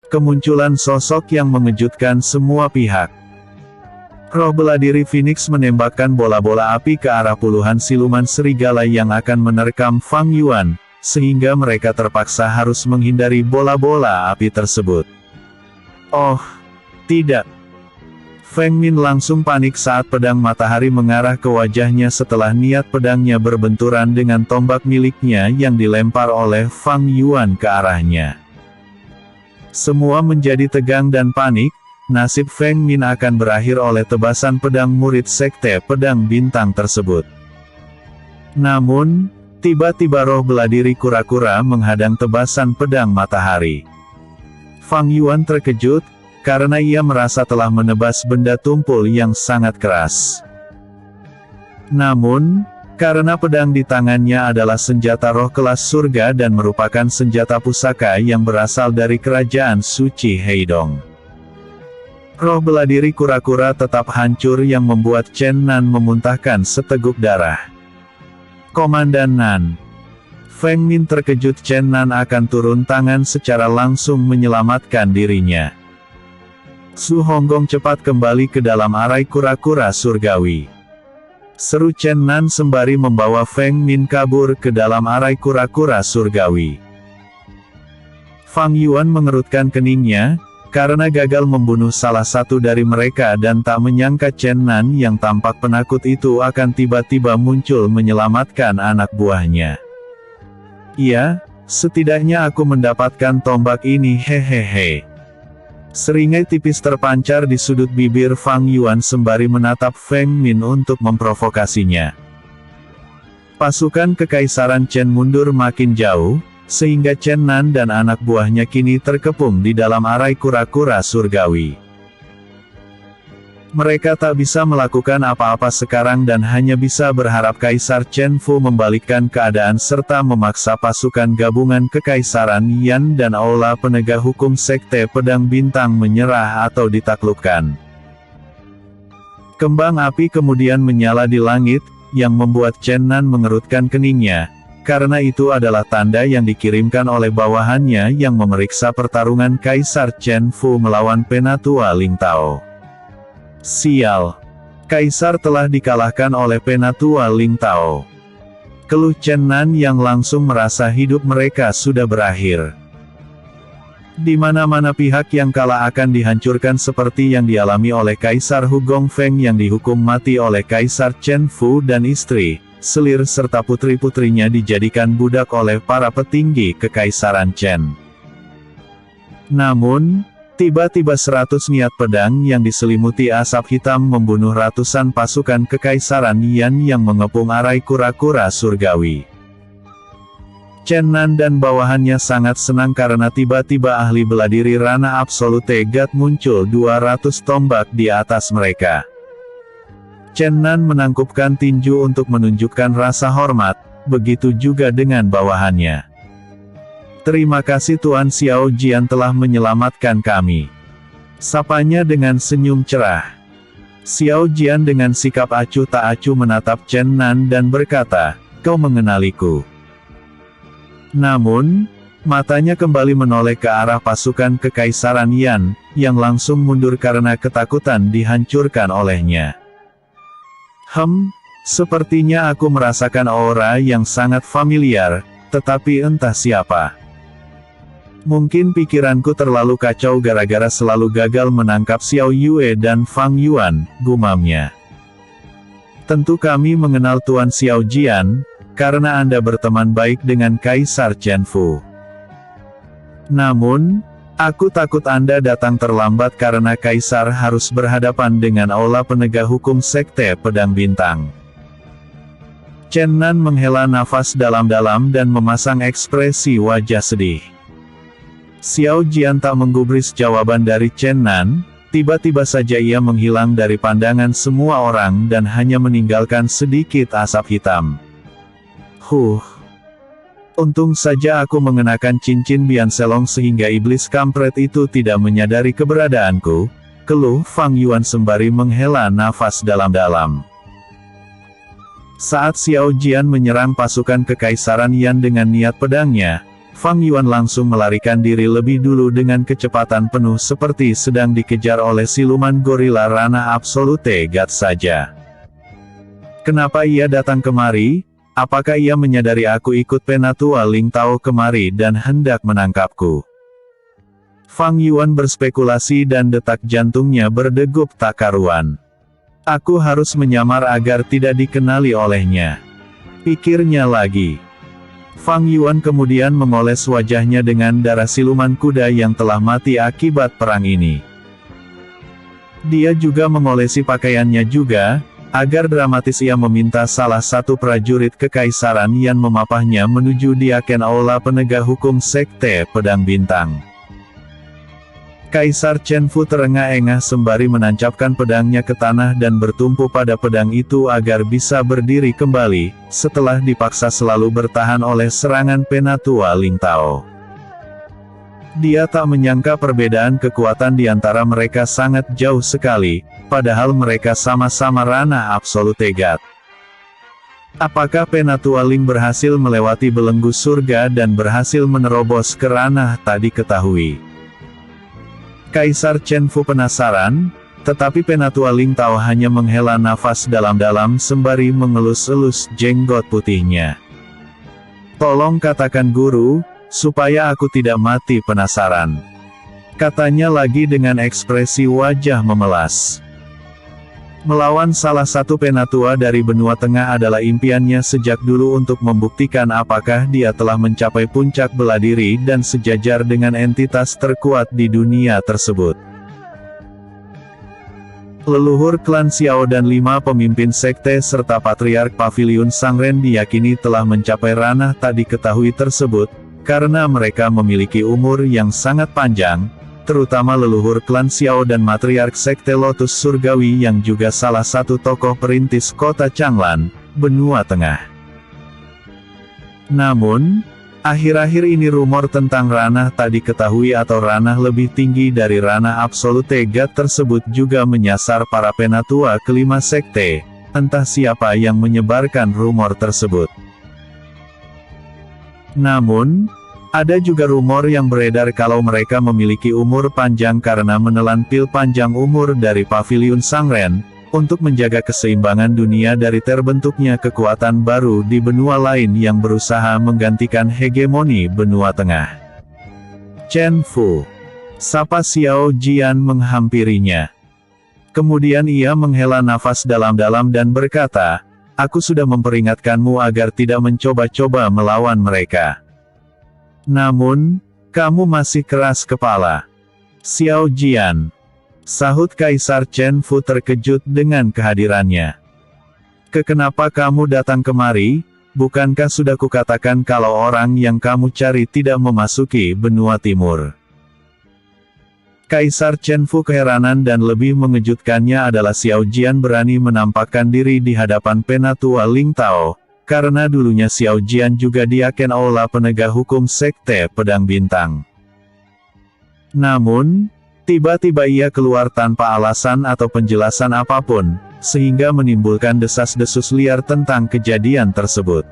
Kemunculan sosok yang mengejutkan semua pihak. Roh beladiri Phoenix menembakkan bola-bola api ke arah puluhan siluman serigala yang akan menerkam Fang Yuan, sehingga mereka terpaksa harus menghindari bola-bola api tersebut. Oh, tidak. Feng Min langsung panik saat pedang matahari mengarah ke wajahnya setelah niat pedangnya berbenturan dengan tombak miliknya yang dilempar oleh Fang Yuan ke arahnya. Semua menjadi tegang dan panik, nasib Feng Min akan berakhir oleh tebasan pedang murid sekte pedang bintang tersebut. Namun, tiba-tiba roh beladiri kura-kura menghadang tebasan pedang matahari. Fang Yuan terkejut, karena ia merasa telah menebas benda tumpul yang sangat keras. Namun, karena pedang di tangannya adalah senjata roh kelas surga dan merupakan senjata pusaka yang berasal dari kerajaan suci Heidong. Roh beladiri kura-kura tetap hancur yang membuat Chen Nan memuntahkan seteguk darah. Komandan Nan. Feng Min terkejut Chen Nan akan turun tangan secara langsung menyelamatkan dirinya. Su Honggong cepat kembali ke dalam arai kura-kura surgawi. Seru Chen Nan sembari membawa Feng Min kabur ke dalam arai kura-kura surgawi. Fang Yuan mengerutkan keningnya, karena gagal membunuh salah satu dari mereka dan tak menyangka Chen Nan yang tampak penakut itu akan tiba-tiba muncul menyelamatkan anak buahnya. Iya, setidaknya aku mendapatkan tombak ini hehehe. Seringai tipis terpancar di sudut bibir Fang Yuan sembari menatap Feng Min untuk memprovokasinya. Pasukan Kekaisaran Chen mundur makin jauh, sehingga Chen Nan dan anak buahnya kini terkepung di dalam arai kura-kura surgawi. Mereka tak bisa melakukan apa-apa sekarang dan hanya bisa berharap Kaisar Chen Fu membalikkan keadaan serta memaksa pasukan gabungan Kekaisaran Yan dan Aula penegak hukum Sekte Pedang Bintang menyerah atau ditaklukkan. Kembang api kemudian menyala di langit, yang membuat Chen Nan mengerutkan keningnya, karena itu adalah tanda yang dikirimkan oleh bawahannya yang memeriksa pertarungan Kaisar Chen Fu melawan Penatua Ling Tao. Sial. Kaisar telah dikalahkan oleh Penatua Ling Tao. Keluh Chen Nan yang langsung merasa hidup mereka sudah berakhir. Di mana-mana pihak yang kalah akan dihancurkan seperti yang dialami oleh Kaisar Hu Gongfeng yang dihukum mati oleh Kaisar Chen Fu dan istri, selir serta putri-putrinya dijadikan budak oleh para petinggi Kekaisaran Chen. Namun, tiba-tiba 100 niat pedang yang diselimuti asap hitam membunuh ratusan pasukan Kekaisaran Yan yang mengepung arai kura-kura surgawi. Chen Nan dan bawahannya sangat senang karena tiba-tiba ahli beladiri Rana Absolute God muncul 200 tombak di atas mereka. Chen Nan menangkupkan tinju untuk menunjukkan rasa hormat, begitu juga dengan bawahannya. Terima kasih Tuan Xiao Jian telah menyelamatkan kami. Sapanya dengan senyum cerah. Xiao Jian dengan sikap acuh tak acuh menatap Chen Nan dan berkata, "Kau mengenaliku." Namun, matanya kembali menoleh ke arah pasukan Kekaisaran Yan, yang langsung mundur karena ketakutan dihancurkan olehnya. Sepertinya aku merasakan aura yang sangat familiar, tetapi entah siapa. Mungkin pikiranku terlalu kacau gara-gara selalu gagal menangkap Xiao Yue dan Fang Yuan, gumamnya. Tentu kami mengenal Tuan Xiao Jian, karena Anda berteman baik dengan Kaisar Chen Fu. Namun, aku takut Anda datang terlambat karena Kaisar harus berhadapan dengan Aula penegak hukum Sekte Pedang Bintang. Chen Nan menghela nafas dalam-dalam dan memasang ekspresi wajah sedih. Xiao Jian tak menggubris jawaban dari Chen Nan, tiba-tiba saja ia menghilang dari pandangan semua orang dan hanya meninggalkan sedikit asap hitam. Untung saja aku mengenakan cincin Bian Selong sehingga iblis kampret itu tidak menyadari keberadaanku, keluh Fang Yuan sembari menghela nafas dalam-dalam. Saat Xiao Jian menyerang pasukan Kekaisaran Yan dengan niat pedangnya, Fang Yuan langsung melarikan diri lebih dulu dengan kecepatan penuh seperti sedang dikejar oleh siluman gorila ranah absolute God saja. Kenapa ia datang kemari? Apakah ia menyadari aku ikut Penatua Ling Tao kemari dan hendak menangkapku? Fang Yuan berspekulasi dan detak jantungnya berdegup tak karuan. Aku harus menyamar agar tidak dikenali olehnya, pikirnya lagi. Fang Yuan kemudian mengoles wajahnya dengan darah siluman kuda yang telah mati akibat perang ini. Dia juga mengolesi pakaiannya juga, agar dramatis ia meminta salah satu prajurit kekaisaran yang memapahnya menuju diaken aula penegak hukum Sekte Pedang Bintang. Kaisar Chen Fu terengah-engah sembari menancapkan pedangnya ke tanah dan bertumpu pada pedang itu agar bisa berdiri kembali, setelah dipaksa selalu bertahan oleh serangan Penatua Ling Tao. Dia tak menyangka perbedaan kekuatan di antara mereka sangat jauh sekali, padahal mereka sama-sama ranah absolute God. Apakah Penatua Ling berhasil melewati belenggu surga dan berhasil menerobos ke ranah tak diketahui? Kaisar Chen Fu penasaran, tetapi Penatua Ling Tao hanya menghela nafas dalam-dalam sembari mengelus-elus jenggot putihnya. "Tolong katakan guru, supaya aku tidak mati penasaran," katanya lagi dengan ekspresi wajah memelas. Melawan salah satu penatua dari benua tengah adalah impiannya sejak dulu untuk membuktikan apakah dia telah mencapai puncak bela diri dan sejajar dengan entitas terkuat di dunia tersebut. Leluhur klan Xiao dan 5 pemimpin sekte serta patriark Paviliun Sangren diyakini telah mencapai ranah tak diketahui tersebut, karena mereka memiliki umur yang sangat panjang, terutama leluhur klan Xiao dan matriark Sekte Lotus Surgawi yang juga salah satu tokoh perintis kota Changlan, benua tengah. Namun, akhir-akhir ini rumor tentang ranah tak diketahui atau ranah lebih tinggi dari ranah absolute God tersebut juga menyasar para penatua kelima sekte, entah siapa yang menyebarkan rumor tersebut. Namun, ada juga rumor yang beredar kalau mereka memiliki umur panjang karena menelan pil panjang umur dari Paviliun Sangren, untuk menjaga keseimbangan dunia dari terbentuknya kekuatan baru di benua lain yang berusaha menggantikan hegemoni benua tengah. Chen Fu, sapa Xiao Jian menghampirinya. Kemudian ia menghela nafas dalam-dalam dan berkata, "Aku sudah memperingatkanmu agar tidak mencoba-coba melawan mereka. Namun, kamu masih keras kepala." "Xiao Jian," sahut Kaisar Chen Fu terkejut dengan kehadirannya. "Kenapa kamu datang kemari? Bukankah sudah kukatakan kalau orang yang kamu cari tidak memasuki benua timur?" Kaisar Chen Fu keheranan dan lebih mengejutkannya adalah Xiao Jian berani menampakkan diri di hadapan Penatua Ling Tao, karena dulunya Xiao Jian juga diaken aula penegak hukum Sekte Pedang Bintang. Namun, tiba-tiba ia keluar tanpa alasan atau penjelasan apapun, sehingga menimbulkan desas-desus liar tentang kejadian tersebut.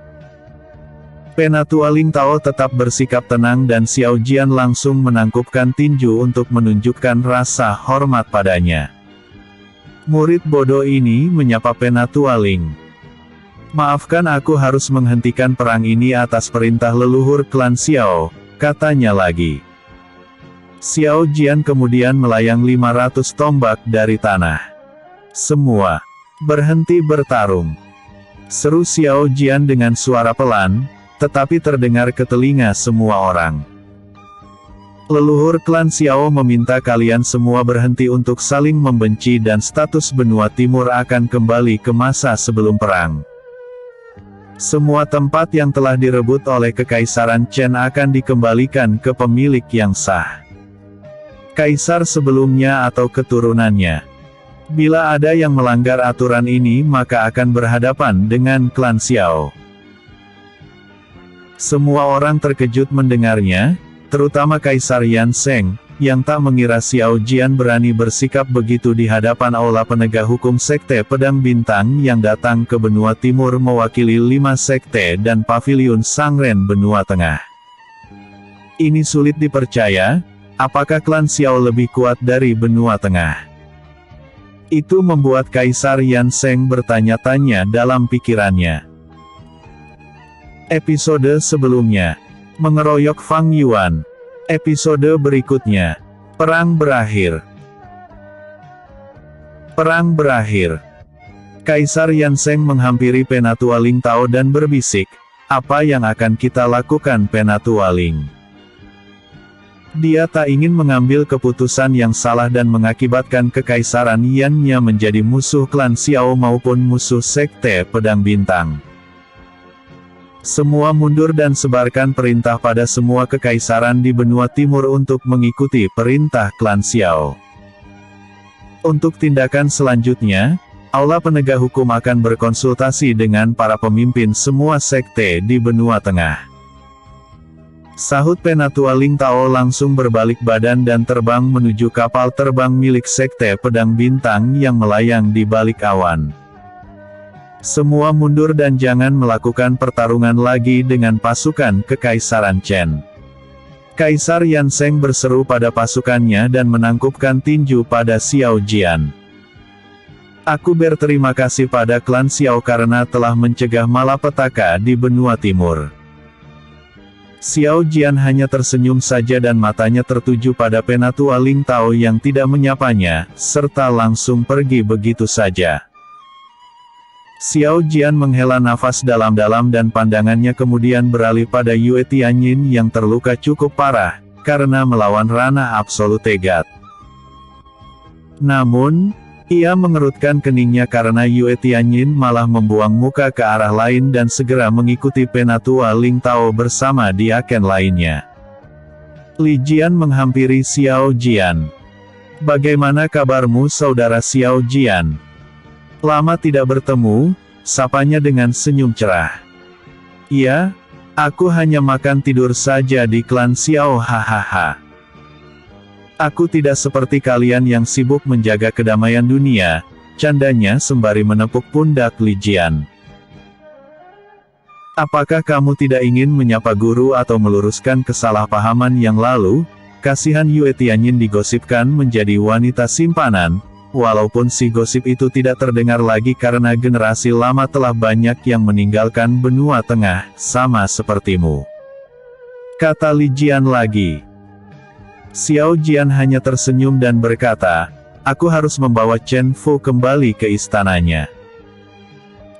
Penatua Ling Tao tetap bersikap tenang dan Xiao Jian langsung menangkupkan tinju untuk menunjukkan rasa hormat padanya. Murid bodoh ini menyapa Penatua Ling. "Maafkan, aku harus menghentikan perang ini atas perintah leluhur klan Xiao," katanya lagi. Xiao Jian kemudian melayang 500 tombak dari tanah. "Semua berhenti bertarung," seru Xiao Jian dengan suara pelan, tetapi terdengar ke telinga semua orang. "Leluhur klan Xiao meminta kalian semua berhenti untuk saling membenci dan status benua timur akan kembali ke masa sebelum perang. Semua tempat yang telah direbut oleh Kekaisaran Chen akan dikembalikan ke pemilik yang sah. Kaisar sebelumnya atau keturunannya. Bila ada yang melanggar aturan ini maka akan berhadapan dengan klan Xiao." Semua orang terkejut mendengarnya, terutama Kaisar Yan Sheng, yang tak mengira Xiao Jian berani bersikap begitu di hadapan aula penegak hukum Sekte Pedang Bintang yang datang ke benua timur mewakili 5 sekte dan Paviliun Sangren benua tengah. Ini sulit dipercaya, apakah klan Xiao lebih kuat dari benua tengah? Itu membuat Kaisar Yan Sheng bertanya-tanya dalam pikirannya. Episode sebelumnya, mengeroyok Fang Yuan. Episode berikutnya, perang berakhir. Perang berakhir. Kaisar Yan Sheng menghampiri Penatua Ling Tao dan berbisik, "Apa yang akan kita lakukan Penatua Ling?" Dia tak ingin mengambil keputusan yang salah dan mengakibatkan kekaisaran Yan-nya menjadi musuh klan Xiao maupun musuh sekte Pedang Bintang. Semua mundur dan sebarkan perintah pada semua kekaisaran di benua timur untuk mengikuti perintah klan Xiao. Untuk tindakan selanjutnya, Aula Penegak Hukum akan berkonsultasi dengan para pemimpin semua sekte di benua tengah. Sahut Penatua Ling Tao langsung berbalik badan dan terbang menuju kapal terbang milik sekte Pedang Bintang yang melayang di balik awan. Semua mundur dan jangan melakukan pertarungan lagi dengan pasukan Kekaisaran Chen. Kaisar Yan Sheng berseru pada pasukannya dan menangkupkan tinju pada Xiao Jian. "Aku berterima kasih pada klan Xiao karena telah mencegah malapetaka di benua timur." Xiao Jian hanya tersenyum saja dan matanya tertuju pada Penatua Ling Tao yang tidak menyapanya, serta langsung pergi begitu saja. Xiao Jian menghela nafas dalam-dalam dan pandangannya kemudian beralih pada Yue Tianyin yang terluka cukup parah, karena melawan Ranah Absolute God. Namun, ia mengerutkan keningnya karena Yue Tianyin malah membuang muka ke arah lain dan segera mengikuti Penatua Ling Tao bersama diaken lainnya. Li Jian menghampiri Xiao Jian. "Bagaimana kabarmu saudara Xiao Jian? Lama tidak bertemu," sapanya dengan senyum cerah. "Iya, aku hanya makan tidur saja di klan Xiao hahaha. Aku tidak seperti kalian yang sibuk menjaga kedamaian dunia," candanya sembari menepuk pundak Li Jian. "Apakah kamu tidak ingin menyapa guru atau meluruskan kesalahpahaman yang lalu?" Kasihan Yue Tianyin digosipkan menjadi wanita simpanan, walaupun si gosip itu tidak terdengar lagi karena generasi lama telah banyak yang meninggalkan benua tengah, sama sepertimu. Kata Li Jian lagi. Xiao Jian hanya tersenyum dan berkata, "Aku harus membawa Chen Fu kembali ke istananya.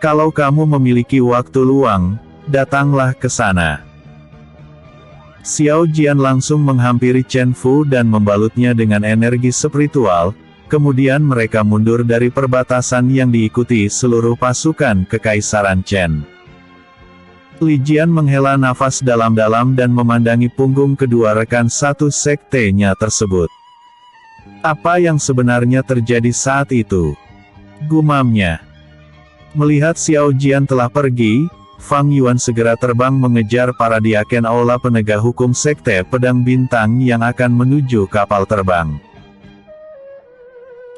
Kalau kamu memiliki waktu luang, datanglah ke sana." Xiao Jian langsung menghampiri Chen Fu dan membalutnya dengan energi spiritual, kemudian mereka mundur dari perbatasan yang diikuti seluruh pasukan Kekaisaran Chen. Li Jian menghela nafas dalam-dalam dan memandangi punggung kedua rekan satu sektenya tersebut. Apa yang sebenarnya terjadi saat itu? Gumamnya. Melihat Xiao Jian telah pergi, Fang Yuan segera terbang mengejar para diaken Aula Penegak Hukum Sekte Pedang Bintang yang akan menuju kapal terbang.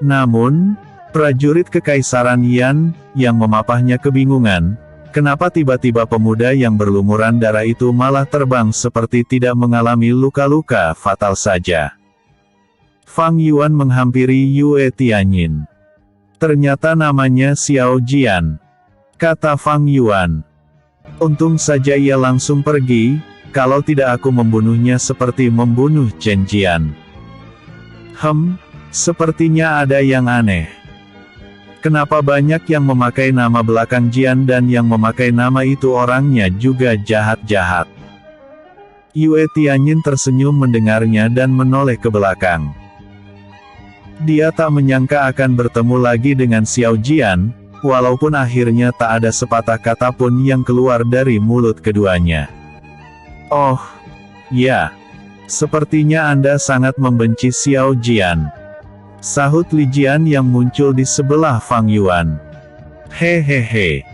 Namun, prajurit Kekaisaran Yan, yang memapahnya kebingungan, kenapa tiba-tiba pemuda yang berlumuran darah itu malah terbang seperti tidak mengalami luka-luka fatal saja. Fang Yuan menghampiri Yue Tianyin. "Ternyata namanya Xiao Jian," kata Fang Yuan. "Untung saja ia langsung pergi, kalau tidak aku membunuhnya seperti membunuh Chen Jian." Sepertinya ada yang aneh. Kenapa banyak yang memakai nama belakang Jian dan yang memakai nama itu orangnya juga jahat-jahat? Yue Tianyin tersenyum mendengarnya dan menoleh ke belakang. Dia tak menyangka akan bertemu lagi dengan Xiao Jian, walaupun akhirnya tak ada sepatah kata pun yang keluar dari mulut keduanya. "Oh, ya. Sepertinya Anda sangat membenci Xiao Jian," sahut Li Jian yang muncul di sebelah Fang Yuan. "Hehehe.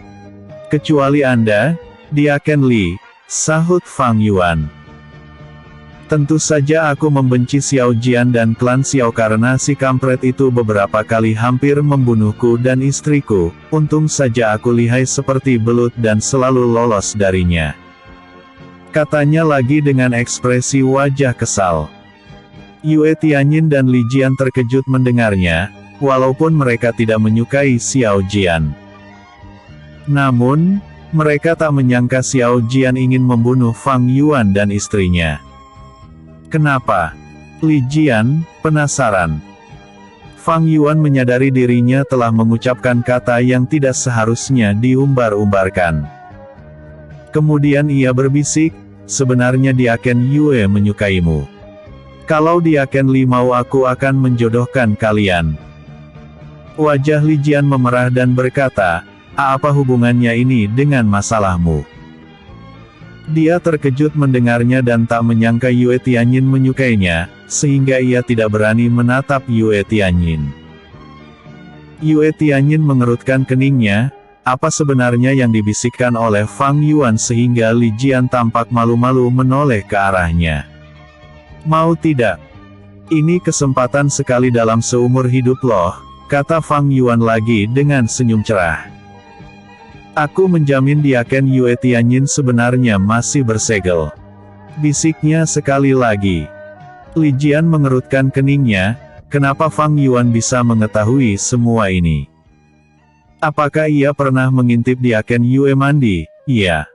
Kecuali Anda, Diaken Li," sahut Fang Yuan. "Tentu saja aku membenci Xiao Jian dan klan Xiao karena si kampret itu beberapa kali hampir membunuhku dan istriku, untung saja aku lihai seperti belut dan selalu lolos darinya. katanya lagi dengan ekspresi wajah kesal. Yue Tianyin dan Li Jian terkejut mendengarnya, walaupun mereka tidak menyukai Xiao Jian. Namun, mereka tak menyangka Xiao Jian ingin membunuh Fang Yuan dan istrinya. Kenapa? Li Jian penasaran. Fang Yuan menyadari dirinya telah mengucapkan kata yang tidak seharusnya diumbar-umbarkan. Kemudian ia berbisik, sebenarnya Diaken Yue menyukaimu. Kalau Diaken Li mau, aku akan menjodohkan kalian. Wajah Li Jian memerah dan berkata, apa hubungannya ini dengan masalahmu? Dia terkejut mendengarnya dan tak menyangka Yue Tianyin menyukainya, sehingga ia tidak berani menatap Yue Tianyin. Yue Tianyin mengerutkan keningnya, apa sebenarnya yang dibisikkan oleh Fang Yuan sehingga Li Jian tampak malu-malu menoleh ke arahnya. Mau tidak? Ini kesempatan sekali dalam seumur hidup loh, kata Fang Yuan lagi dengan senyum cerah. Aku menjamin Diaken Yue Tianyin sebenarnya masih bersegel. Bisiknya sekali lagi. Li Jian mengerutkan keningnya, kenapa Fang Yuan bisa mengetahui semua ini? Apakah ia pernah mengintip Diaken Yue mandi? Iya.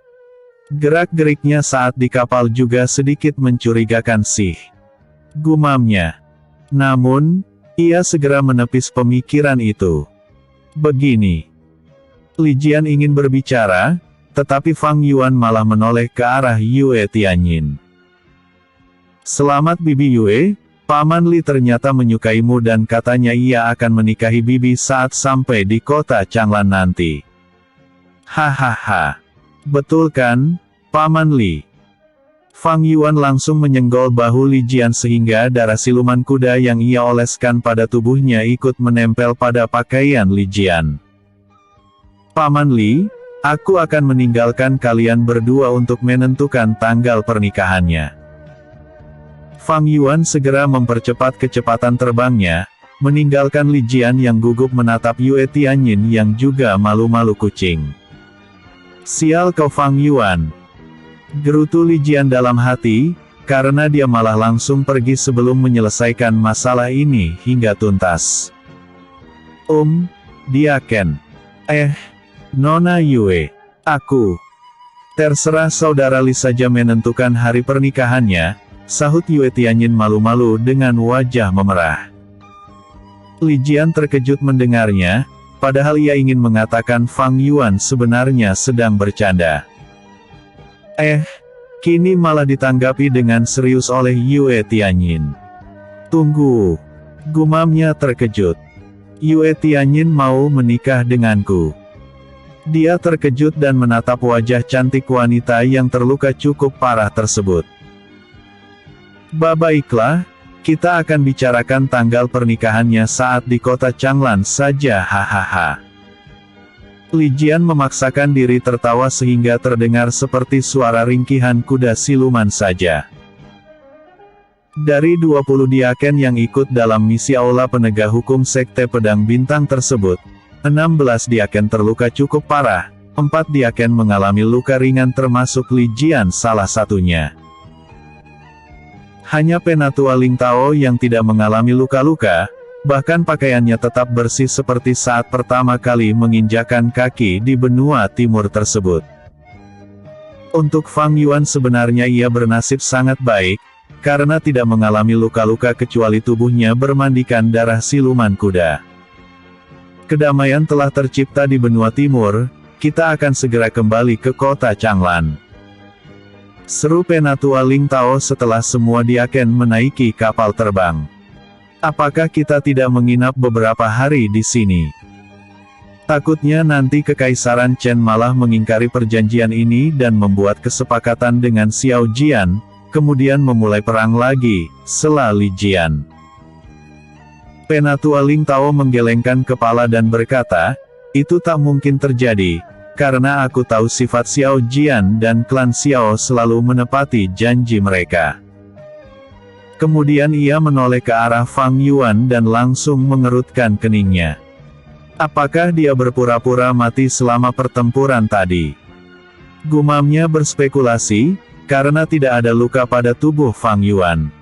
Gerak-geriknya saat di kapal juga sedikit mencurigakan sih. Gumamnya. Namun, ia segera menepis pemikiran itu. Begini. Li Jian ingin berbicara, tetapi Fang Yuan malah menoleh ke arah Yue Tianyin. Selamat Bibi Yue, Paman Li ternyata menyukaimu dan katanya ia akan menikahi Bibi saat sampai di kota Changlan nanti. Hahaha. Betul kan, Paman Li? Fang Yuan langsung menyenggol bahu Li Jian sehingga darah siluman kuda yang ia oleskan pada tubuhnya ikut menempel pada pakaian Li Jian. Paman Li, aku akan meninggalkan kalian berdua untuk menentukan tanggal pernikahannya. Fang Yuan segera mempercepat kecepatan terbangnya, meninggalkan Li Jian yang gugup menatap Yue Tianyin yang juga malu-malu kucing. Sial kau Fang Yuan. Gerutu Li Jian dalam hati, karena dia malah langsung pergi sebelum menyelesaikan masalah ini hingga tuntas. Diaken. Nona Yue. Aku. Terserah saudara Li saja menentukan hari pernikahannya, sahut Yue Tianyin malu-malu dengan wajah memerah. Li Jian terkejut mendengarnya, padahal ia ingin mengatakan Fang Yuan sebenarnya sedang bercanda. Kini malah ditanggapi dengan serius oleh Yue Tianyin. Tunggu. Gumamnya terkejut. Yue Tianyin mau menikah denganku. Dia terkejut dan menatap wajah cantik wanita yang terluka cukup parah tersebut. Baiklah, kita akan bicarakan tanggal pernikahannya saat di kota Changlan saja hahaha. Li Jian memaksakan diri tertawa sehingga terdengar seperti suara ringkihan kuda siluman saja. Dari 20 diaken yang ikut dalam misi Aula Penegak Hukum Sekte Pedang Bintang tersebut, 16 diaken terluka cukup parah, 4 diaken mengalami luka ringan termasuk Li Jian salah satunya. Hanya Penatua Ling Tao yang tidak mengalami luka-luka, bahkan pakaiannya tetap bersih seperti saat pertama kali menginjakan kaki di benua timur tersebut. Untuk Fang Yuan sebenarnya ia bernasib sangat baik, karena tidak mengalami luka-luka kecuali tubuhnya bermandikan darah siluman kuda. Kedamaian telah tercipta di benua timur, kita akan segera kembali ke kota Changlan. Seru Penatua Ling Tao setelah semua diaken menaiki kapal terbang. Apakah kita tidak menginap beberapa hari di sini? Takutnya nanti Kekaisaran Chen malah mengingkari perjanjian ini dan membuat kesepakatan dengan Xiao Jian, kemudian memulai perang lagi, sela Li Jian. Penatua Ling Tao menggelengkan kepala dan berkata, itu tak mungkin terjadi. Karena aku tahu sifat Xiao Jian dan klan Xiao selalu menepati janji mereka. Kemudian ia menoleh ke arah Fang Yuan dan langsung mengerutkan keningnya. Apakah dia berpura-pura mati selama pertempuran tadi? Gumamnya berspekulasi, karena tidak ada luka pada tubuh Fang Yuan.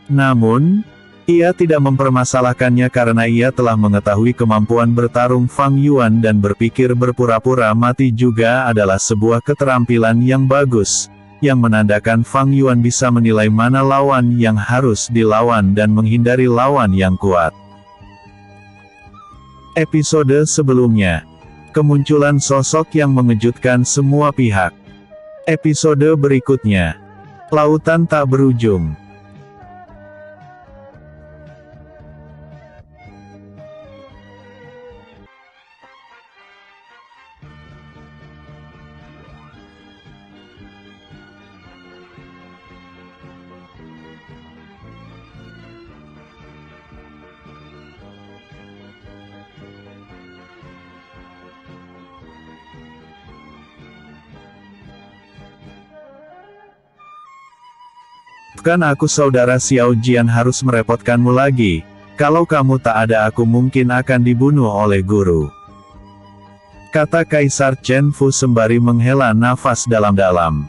Namun, ia tidak mempermasalahkannya karena ia telah mengetahui kemampuan bertarung Fang Yuan dan berpikir berpura-pura mati juga adalah sebuah keterampilan yang bagus, yang menandakan Fang Yuan bisa menilai mana lawan yang harus dilawan dan menghindari lawan yang kuat. Episode sebelumnya, kemunculan sosok yang mengejutkan semua pihak. Episode berikutnya, lautan tak berujung. Bukan aku saudara Xiao Jian harus merepotkanmu lagi, kalau kamu tak ada aku mungkin akan dibunuh oleh guru. Kata Kaisar Chen Fu sembari menghela nafas dalam-dalam.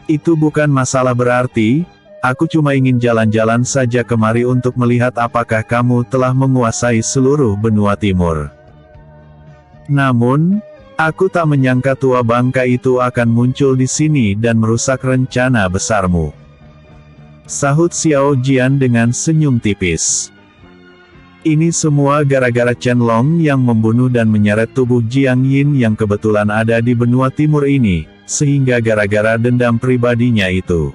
Itu bukan masalah berarti, aku cuma ingin jalan-jalan saja kemari untuk melihat apakah kamu telah menguasai seluruh benua timur. Namun, aku tak menyangka tua bangka itu akan muncul di sini dan merusak rencana besarmu. Sahut Xiao Jian dengan senyum tipis. Ini semua gara-gara Chen Long yang membunuh dan menyeret tubuh Jiang Yin yang kebetulan ada di benua timur ini, sehingga gara-gara dendam pribadinya itu.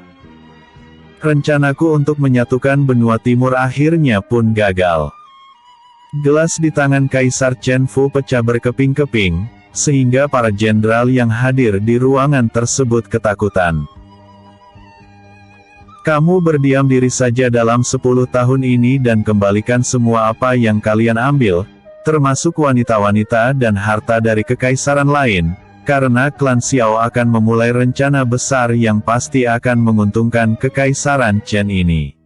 Rencanaku untuk menyatukan benua timur akhirnya pun gagal. Gelas di tangan Kaisar Chen Fu pecah berkeping-keping, sehingga para jenderal yang hadir di ruangan tersebut ketakutan. Kamu berdiam diri saja dalam 10 tahun ini dan kembalikan semua apa yang kalian ambil, termasuk wanita-wanita dan harta dari kekaisaran lain, karena klan Xiao akan memulai rencana besar yang pasti akan menguntungkan kekaisaran Chen ini.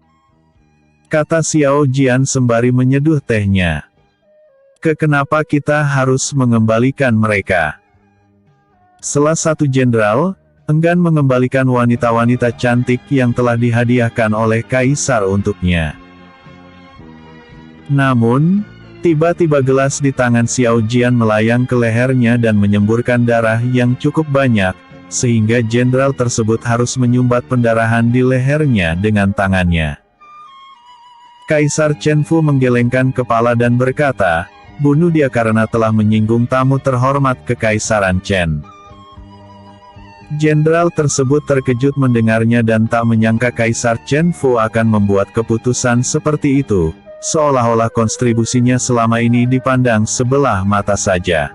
Kata Xiao Jian sembari menyeduh tehnya. Kenapa kita harus mengembalikan mereka? Salah satu jenderal enggan mengembalikan wanita-wanita cantik yang telah dihadiahkan oleh Kaisar untuknya. Namun, tiba-tiba gelas di tangan Xiao Jian melayang ke lehernya dan menyemburkan darah yang cukup banyak, sehingga jenderal tersebut harus menyumbat pendarahan di lehernya dengan tangannya. Kaisar Chen Fu menggelengkan kepala dan berkata, bunuh dia karena telah menyinggung tamu terhormat Kekaisaran Chen. Jenderal tersebut terkejut mendengarnya dan tak menyangka Kaisar Chen Fu akan membuat keputusan seperti itu, seolah-olah kontribusinya selama ini dipandang sebelah mata saja.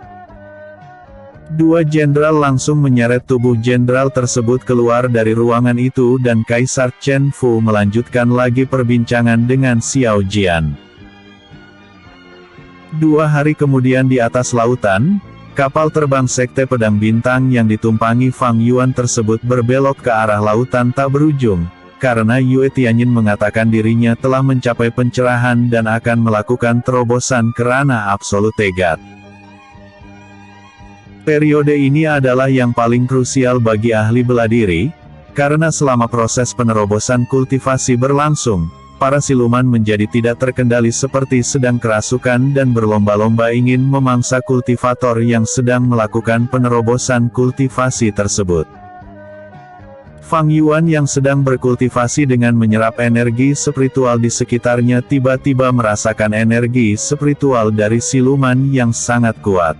Dua jenderal langsung menyeret tubuh jenderal tersebut keluar dari ruangan itu dan Kaisar Chen Fu melanjutkan lagi perbincangan dengan Xiao Jian. 2 hari kemudian di atas lautan, kapal terbang Sekte Pedang Bintang yang ditumpangi Fang Yuan tersebut berbelok ke arah lautan tak berujung, karena Yue Tianyin mengatakan dirinya telah mencapai pencerahan dan akan melakukan terobosan ke ranah Absolute God. Periode ini adalah yang paling krusial bagi ahli bela diri, karena selama proses penerobosan kultivasi berlangsung, para siluman menjadi tidak terkendali seperti sedang kerasukan dan berlomba-lomba ingin memangsa kultivator yang sedang melakukan penerobosan kultivasi tersebut. Fang Yuan yang sedang berkultivasi dengan menyerap energi spiritual di sekitarnya tiba-tiba merasakan energi spiritual dari siluman yang sangat kuat.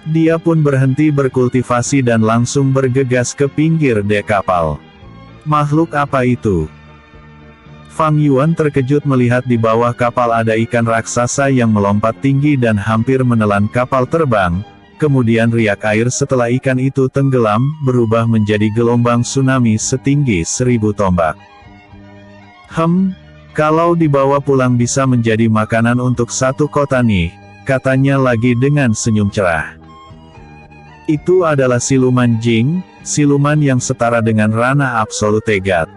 Dia pun berhenti berkultivasi dan langsung bergegas ke pinggir dek kapal. Makhluk apa itu? Fang Yuan terkejut melihat di bawah kapal ada ikan raksasa yang melompat tinggi dan hampir menelan kapal terbang, kemudian riak air setelah ikan itu tenggelam, berubah menjadi gelombang tsunami setinggi 1000 tombak. Kalau dibawa pulang bisa menjadi makanan untuk satu kota nih, katanya lagi dengan senyum cerah. Itu adalah siluman Jing, siluman yang setara dengan ranah Absolute God.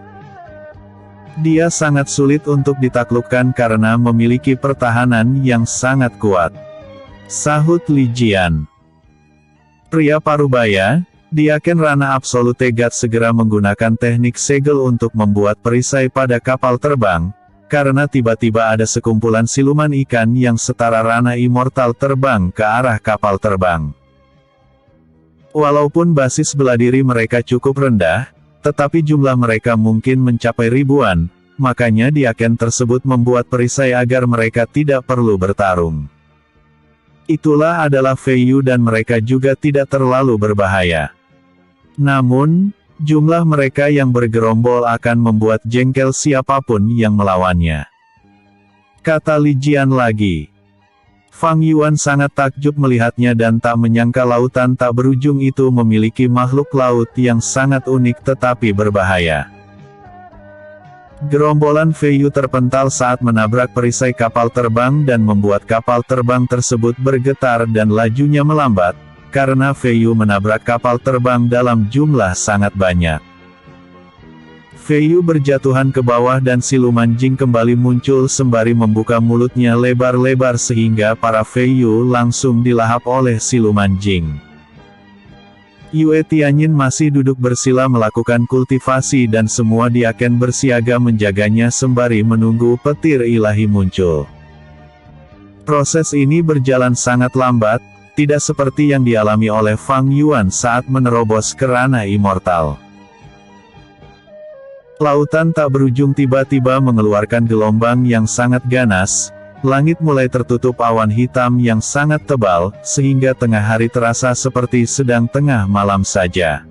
Dia sangat sulit untuk ditaklukkan karena memiliki pertahanan yang sangat kuat. Sahut Li Jian. Pria parubaya, Diaken Rana Absolute God segera menggunakan teknik segel untuk membuat perisai pada kapal terbang, karena tiba-tiba ada sekumpulan siluman ikan yang setara Rana Immortal terbang ke arah kapal terbang. Walaupun basis bela diri mereka cukup rendah, tetapi jumlah mereka mungkin mencapai ribuan, makanya Diaken tersebut membuat perisai agar mereka tidak perlu bertarung. Itulah adalah Fei Yu dan mereka juga tidak terlalu berbahaya. Namun, jumlah mereka yang bergerombol akan membuat jengkel siapapun yang melawannya. Kata Li Jian lagi. Fang Yuan sangat takjub melihatnya dan tak menyangka lautan tak berujung itu memiliki makhluk laut yang sangat unik tetapi berbahaya. Gerombolan Fei Yu terpental saat menabrak perisai kapal terbang dan membuat kapal terbang tersebut bergetar dan lajunya melambat, karena Fei Yu menabrak kapal terbang dalam jumlah sangat banyak. Fei Yu berjatuhan ke bawah dan siluman Jing kembali muncul sembari membuka mulutnya lebar-lebar sehingga para Fei Yu langsung dilahap oleh siluman Jing. Yue Tianyin masih duduk bersila melakukan kultivasi dan semua Diaken bersiaga menjaganya sembari menunggu petir ilahi muncul. Proses ini berjalan sangat lambat, tidak seperti yang dialami oleh Fang Yuan saat menerobos ke Rana Immortal. Lautan tak berujung tiba-tiba mengeluarkan gelombang yang sangat ganas, langit mulai tertutup awan hitam yang sangat tebal, sehingga tengah hari terasa seperti sedang tengah malam saja.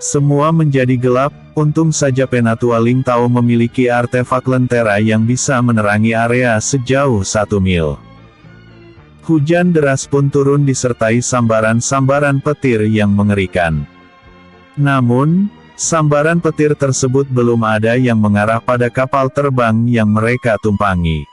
Semua menjadi gelap, untung saja Penatua Ling Tao memiliki artefak lentera yang bisa menerangi area sejauh 1 mil. Hujan deras pun turun disertai sambaran-sambaran petir yang mengerikan. Namun, sambaran petir tersebut belum ada yang mengarah pada kapal terbang yang mereka tumpangi.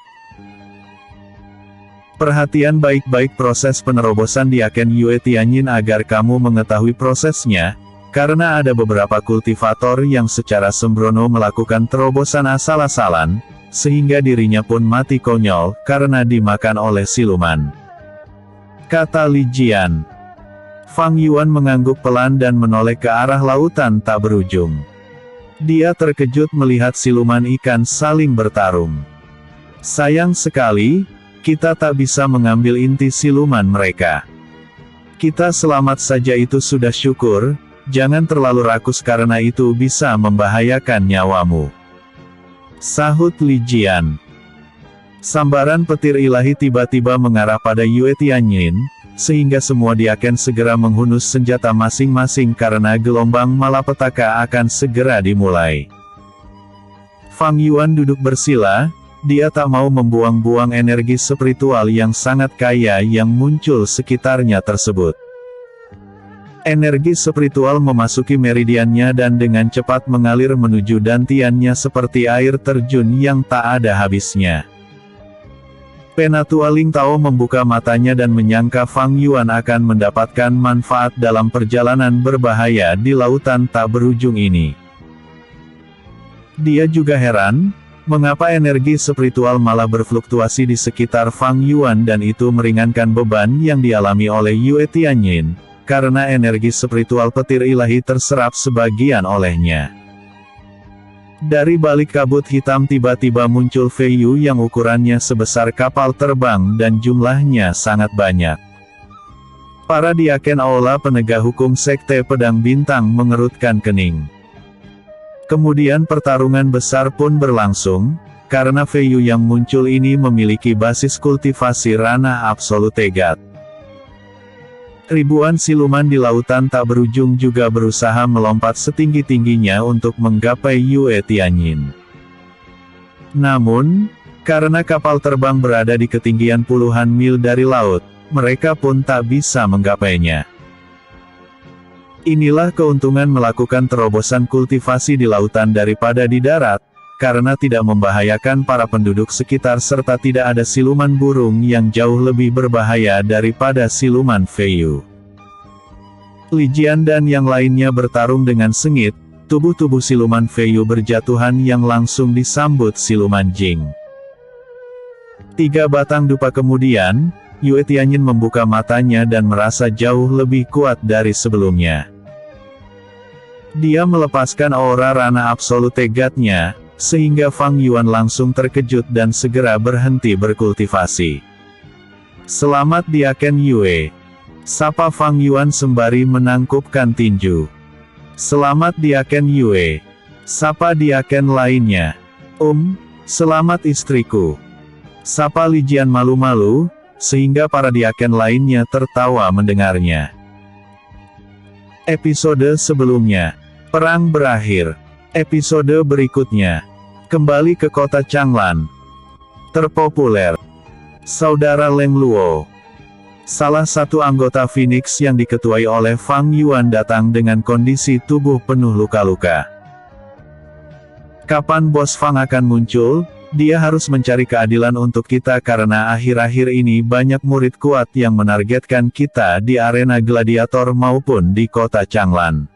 Perhatian baik-baik proses penerobosan Diaken Yue Tianyin agar kamu mengetahui prosesnya, karena ada beberapa kultivator yang secara sembrono melakukan terobosan asal-asalan, sehingga dirinya pun mati konyol, karena dimakan oleh siluman. Kata Li Jian. Fang Yuan mengangguk pelan dan menoleh ke arah lautan tak berujung. Dia terkejut melihat siluman ikan saling bertarung. Sayang sekali, kita tak bisa mengambil inti siluman mereka. Kita selamat saja itu sudah syukur, jangan terlalu rakus karena itu bisa membahayakan nyawamu. Sahut Li Jian. Sambaran petir ilahi tiba-tiba mengarah pada Yue Tianyin, sehingga semua Diaken segera menghunus senjata masing-masing karena gelombang malapetaka akan segera dimulai. Fang Yuan duduk bersila, dia tak mau membuang-buang energi spiritual yang sangat kaya yang muncul sekitarnya tersebut. Energi spiritual memasuki meridiannya dan dengan cepat mengalir menuju dantiannya seperti air terjun yang tak ada habisnya. Penatua Ling Tao membuka matanya dan menyangka Fang Yuan akan mendapatkan manfaat dalam perjalanan berbahaya di lautan tak berujung ini. Dia juga heran, mengapa energi spiritual malah berfluktuasi di sekitar Fang Yuan dan itu meringankan beban yang dialami oleh Yue Tianyin, karena energi spiritual petir ilahi terserap sebagian olehnya. Dari balik kabut hitam tiba-tiba muncul Fei Yu yang ukurannya sebesar kapal terbang dan jumlahnya sangat banyak. Para Diaken Aula penegak hukum Sekte Pedang Bintang mengerutkan kening. Kemudian pertarungan besar pun berlangsung, karena Fei Yu yang muncul ini memiliki basis kultivasi Rana Absolute God. Ribuan siluman di lautan tak berujung juga berusaha melompat setinggi-tingginya untuk menggapai Yue Tianyin. Namun, karena kapal terbang berada di ketinggian puluhan mil dari laut, mereka pun tak bisa menggapainya. Inilah keuntungan melakukan terobosan kultivasi di lautan daripada di darat, karena tidak membahayakan para penduduk sekitar serta tidak ada siluman burung yang jauh lebih berbahaya daripada siluman Fei Yu. Li Jian dan yang lainnya bertarung dengan sengit, tubuh-tubuh siluman Fei Yu berjatuhan yang langsung disambut siluman Jing. 3 batang dupa kemudian, Yue Tianyin membuka matanya dan merasa jauh lebih kuat dari sebelumnya. Dia melepaskan aura Rana Absolute God-nya, sehingga Fang Yuan langsung terkejut dan segera berhenti berkultivasi. "Selamat Diaken Yue," sapa Fang Yuan sembari menangkupkan tinju. "Selamat Diaken Yue," sapa Diaken lainnya. Selamat istriku," sapa Lijian malu-malu, sehingga para Diaken lainnya tertawa mendengarnya. Episode sebelumnya. Perang berakhir. Episode berikutnya. Kembali ke kota Changlan. Terpopuler. Saudara Leng Luo. Salah satu anggota Phoenix yang diketuai oleh Fang Yuan datang dengan kondisi tubuh penuh luka-luka. "Kapan Bos Fang akan muncul? Dia harus mencari keadilan untuk kita karena akhir-akhir ini banyak murid kuat yang menargetkan kita di arena gladiator maupun di kota Changlan.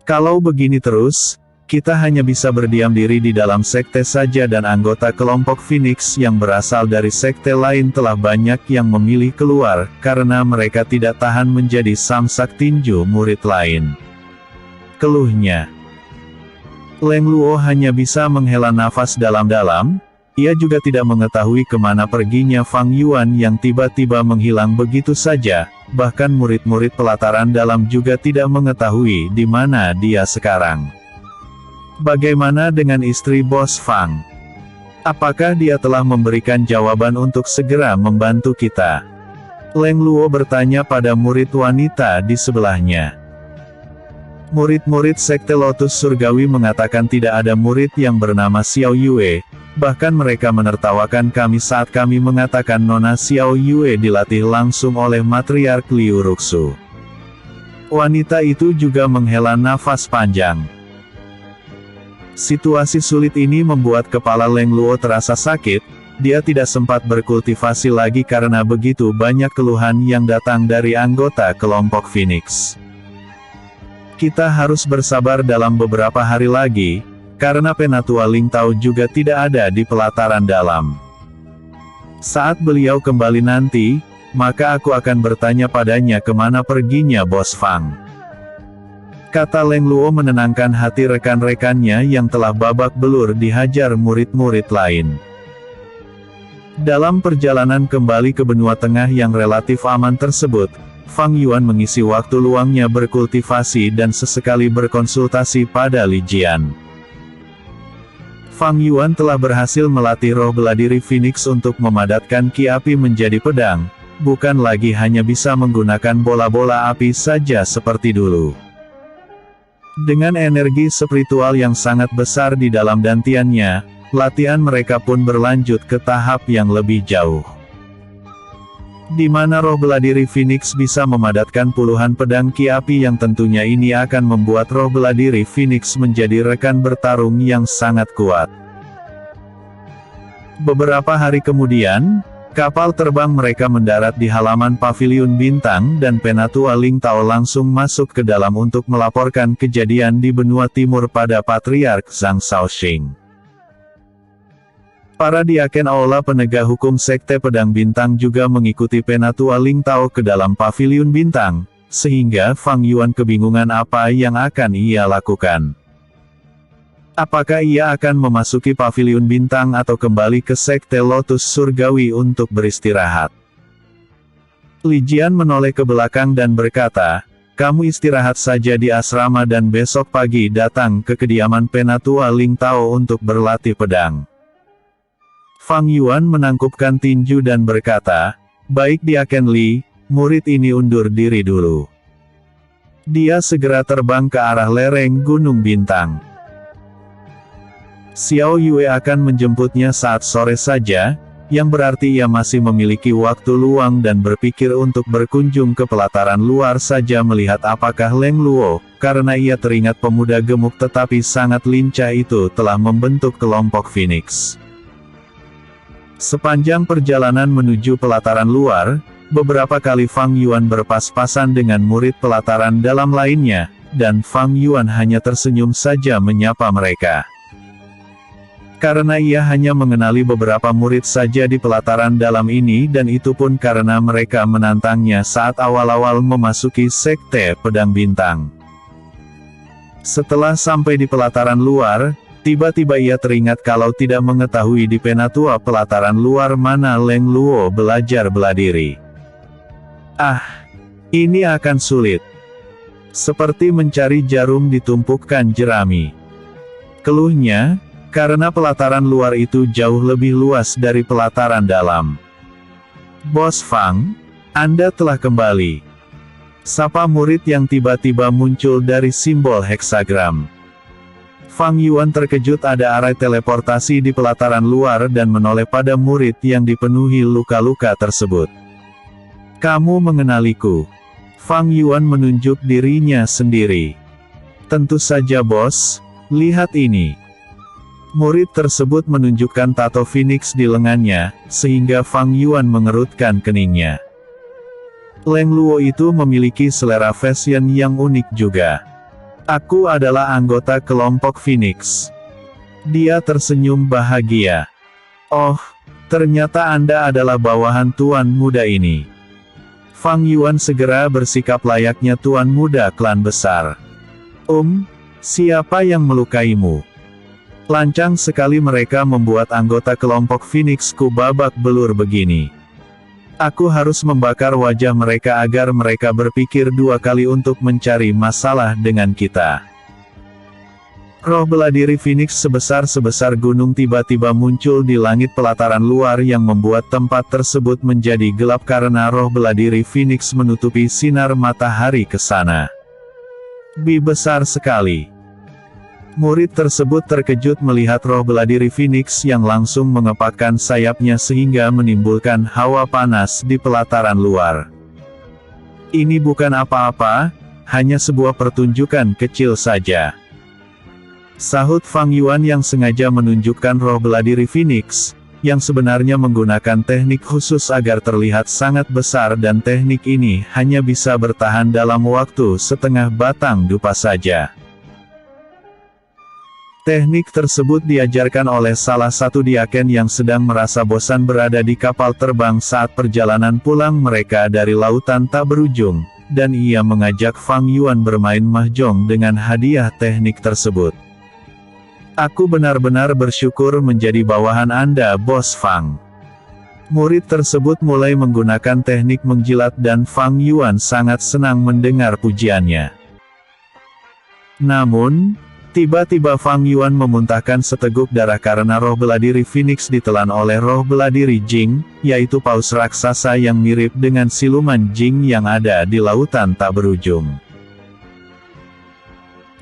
Kalau begini terus, kita hanya bisa berdiam diri di dalam sekte saja dan anggota kelompok Phoenix yang berasal dari sekte lain telah banyak yang memilih keluar, karena mereka tidak tahan menjadi samsak tinju murid lain," keluhnya. Leng Luo hanya bisa menghela nafas dalam-dalam. Ia juga tidak mengetahui kemana perginya Fang Yuan yang tiba-tiba menghilang begitu saja, bahkan murid-murid pelataran dalam juga tidak mengetahui di mana dia sekarang. Bagaimana dengan istri Bos Fang? Apakah dia telah memberikan jawaban untuk segera membantu kita? Leng Luo bertanya pada murid wanita di sebelahnya. Murid-murid sekte Lotus Surgawi mengatakan tidak ada murid yang bernama Xiao Yue, bahkan mereka menertawakan kami saat kami mengatakan Nona Xiao Yue dilatih langsung oleh matriark Liu Ruxu. Wanita itu juga menghela nafas panjang. Situasi sulit ini membuat kepala Leng Luo terasa sakit. Dia tidak sempat berkultivasi lagi karena begitu banyak keluhan yang datang dari anggota kelompok Phoenix. "Kita harus bersabar dalam beberapa hari lagi, karena Penatua Ling Tao juga tidak ada di pelataran dalam. Saat beliau kembali nanti, maka aku akan bertanya padanya kemana perginya Bos Fang," kata Leng Luo menenangkan hati rekan-rekannya yang telah babak belur dihajar murid-murid lain. Dalam perjalanan kembali ke benua tengah yang relatif aman tersebut, Fang Yuan mengisi waktu luangnya berkultivasi dan sesekali berkonsultasi pada Lijian. Fang Yuan telah berhasil melatih roh beladiri Phoenix untuk memadatkan ki api menjadi pedang, bukan lagi hanya bisa menggunakan bola-bola api saja seperti dulu. Dengan energi spiritual yang sangat besar di dalam dantiannya, latihan mereka pun berlanjut ke tahap yang lebih jauh. Di mana roh beladiri Phoenix bisa memadatkan puluhan pedang ki api yang tentunya ini akan membuat roh beladiri Phoenix menjadi rekan bertarung yang sangat kuat. Beberapa hari kemudian, kapal terbang mereka mendarat di halaman Paviliun Bintang dan Penatua Ling Tao langsung masuk ke dalam untuk melaporkan kejadian di benua timur pada Patriark Zhang Shaoxing. Para diaken aula penegak hukum Sekte Pedang Bintang juga mengikuti Penatua Ling Tao ke dalam Paviliun Bintang, sehingga Fang Yuan kebingungan apa yang akan ia lakukan. Apakah ia akan memasuki Paviliun Bintang atau kembali ke Sekte Lotus Surgawi untuk beristirahat? Lijian menoleh ke belakang dan berkata, "Kamu istirahat saja di asrama dan besok pagi datang ke kediaman Penatua Ling Tao untuk berlatih pedang." Fang Yuan menangkupkan tinju dan berkata, "Baik Diaken Li, murid ini undur diri dulu." Dia segera terbang ke arah lereng Gunung Bintang. Xiao Yue akan menjemputnya saat sore saja, yang berarti ia masih memiliki waktu luang dan berpikir untuk berkunjung ke pelataran luar saja melihat apakah Leng Luo, karena ia teringat pemuda gemuk tetapi sangat lincah itu telah membentuk kelompok Phoenix. Sepanjang perjalanan menuju pelataran luar, beberapa kali Fang Yuan berpas-pasan dengan murid pelataran dalam lainnya, dan Fang Yuan hanya tersenyum saja menyapa mereka. Karena ia hanya mengenali beberapa murid saja di pelataran dalam ini dan itu pun karena mereka menantangnya saat awal-awal memasuki Sekte Pedang Bintang. Setelah sampai di pelataran luar, tiba-tiba ia teringat kalau tidak mengetahui di penatua pelataran luar mana Leng Luo belajar bela diri. Ini akan sulit. Seperti mencari jarum ditumpukan jerami. Keluhnya, karena pelataran luar itu jauh lebih luas dari pelataran dalam. Bos Fang, Anda telah kembali. Sapa murid yang tiba-tiba muncul dari simbol heksagram. Fang Yuan terkejut ada arai teleportasi di pelataran luar dan menoleh pada murid yang dipenuhi luka-luka tersebut. Kamu mengenaliku. Fang Yuan menunjuk dirinya sendiri. Tentu saja bos, lihat ini. Murid tersebut menunjukkan tato Phoenix di lengannya, sehingga Fang Yuan mengerutkan keningnya. Leng Luo itu memiliki selera fashion yang unik juga. Aku adalah anggota kelompok Phoenix. Dia tersenyum bahagia. Oh, ternyata Anda adalah bawahan tuan muda ini. Fang Yuan segera bersikap layaknya tuan muda klan besar. Siapa yang melukaimu? Lancang sekali mereka membuat anggota kelompok Phoenixku babak belur begini. Aku harus membakar wajah mereka agar mereka berpikir dua kali untuk mencari masalah dengan kita. Roh bela diri Phoenix sebesar-sebesar gunung tiba-tiba muncul di langit pelataran luar yang membuat tempat tersebut menjadi gelap karena roh bela diri Phoenix menutupi sinar matahari ke sana. Besar sekali. Murid tersebut terkejut melihat roh bela diri Phoenix yang langsung mengepakkan sayapnya sehingga menimbulkan hawa panas di pelataran luar. Ini bukan apa-apa, hanya sebuah pertunjukan kecil saja. Sahut Fang Yuan yang sengaja menunjukkan roh bela diri Phoenix, yang sebenarnya menggunakan teknik khusus agar terlihat sangat besar dan teknik ini hanya bisa bertahan dalam waktu setengah batang dupa saja. Teknik tersebut diajarkan oleh salah satu diaken yang sedang merasa bosan berada di kapal terbang saat perjalanan pulang mereka dari lautan tak berujung, dan ia mengajak Fang Yuan bermain mahjong dengan hadiah teknik tersebut. Aku benar-benar bersyukur menjadi bawahan Anda, Bos Fang. Murid tersebut mulai menggunakan teknik menjilat dan Fang Yuan sangat senang mendengar pujiannya. Namun, tiba-tiba Fang Yuan memuntahkan seteguk darah karena roh bela diri Phoenix ditelan oleh roh bela diri Jing, yaitu paus raksasa yang mirip dengan siluman Jing yang ada di lautan tak berujung.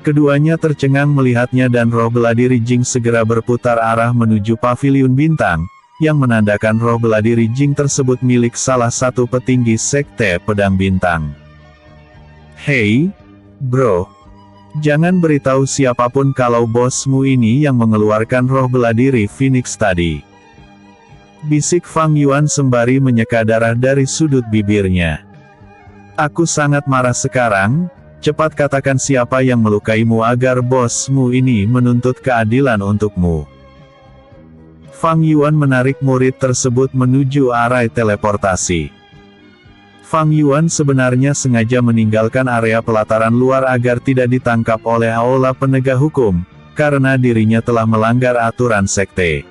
Keduanya tercengang melihatnya dan roh bela diri Jing segera berputar arah menuju paviliun bintang, yang menandakan roh bela diri Jing tersebut milik salah satu petinggi Sekte Pedang Bintang. Hei, bro. Jangan beritahu siapapun kalau bosmu ini yang mengeluarkan roh bela diri Phoenix tadi. Bisik Fang Yuan sembari menyeka darah dari sudut bibirnya. Aku sangat marah sekarang, cepat katakan siapa yang melukaimu agar bosmu ini menuntut keadilan untukmu. Fang Yuan menarik murid tersebut menuju arai teleportasi. Fang Yuan sebenarnya sengaja meninggalkan area pelataran luar agar tidak ditangkap oleh aula penegak hukum, karena dirinya telah melanggar aturan sekte.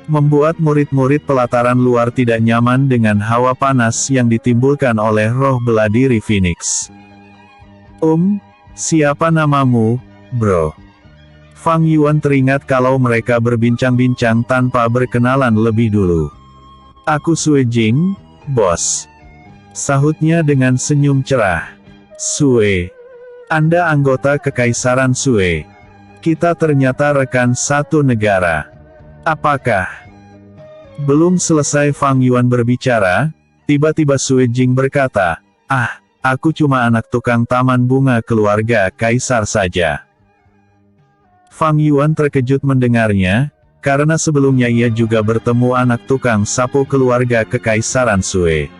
Membuat murid-murid pelataran luar tidak nyaman dengan hawa panas yang ditimbulkan oleh roh bela diri Phoenix. Siapa namamu, bro? Fang Yuan teringat kalau mereka berbincang-bincang tanpa berkenalan lebih dulu. Aku Sue Jing, bos. Sahutnya dengan senyum cerah. Sue. Anda anggota Kekaisaran Sue. Kita ternyata rekan satu negara. Apakah? Belum selesai Fang Yuan berbicara, tiba-tiba Sue Jing berkata, aku cuma anak tukang taman bunga keluarga Kaisar saja. Fang Yuan terkejut mendengarnya, karena sebelumnya ia juga bertemu anak tukang sapu keluarga Kekaisaran Sue.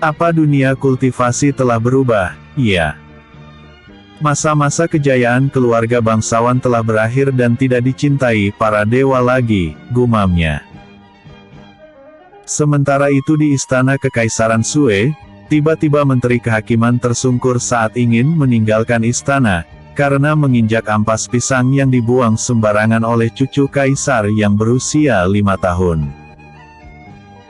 Apa dunia kultivasi telah berubah? Iya. Masa-masa kejayaan keluarga bangsawan telah berakhir dan tidak dicintai para dewa lagi, gumamnya. Sementara itu di istana Kekaisaran Sue, tiba-tiba Menteri Kehakiman tersungkur saat ingin meninggalkan istana, karena menginjak ampas pisang yang dibuang sembarangan oleh cucu kaisar yang berusia 5 tahun.